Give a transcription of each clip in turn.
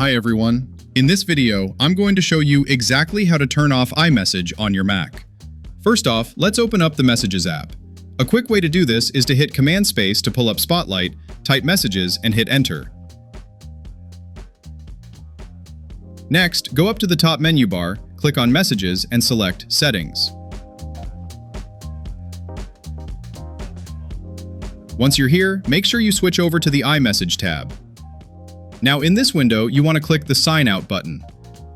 Hi everyone. In this video, I'm going to show you exactly how to turn off iMessage on your Mac. First off, let's open up the Messages app. A quick way to do this is to hit Command Space to pull up Spotlight, type Messages, and hit Enter. Next, go up to the top menu bar, click on Messages, and select Settings. Once you're here, make sure you switch over to the iMessage tab. Now in this window, you want to click the Sign Out button.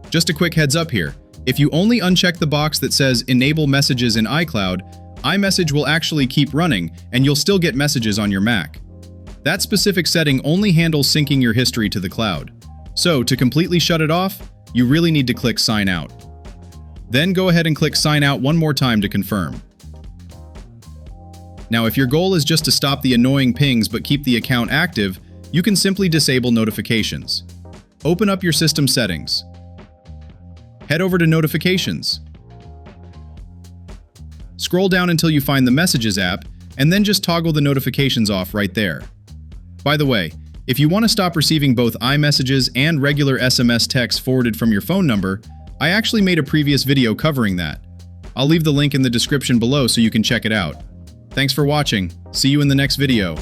Just a quick heads up here, if you only uncheck the box that says Enable Messages in iCloud, iMessage will actually keep running and you'll still get messages on your Mac. That specific setting only handles syncing your history to the cloud. So to completely shut it off, you really need to click Sign Out. Then go ahead and click Sign Out one more time to confirm. Now if your goal is just to stop the annoying pings but keep the account active, you can simply disable notifications. Open up your system settings. Head over to Notifications. Scroll down until you find the Messages app, and then just toggle the notifications off right there. By the way, if you want to stop receiving both iMessages and regular SMS texts forwarded from your phone number, I actually made a previous video covering that. I'll leave the link in the description below so you can check it out. Thanks for watching. See you in the next video.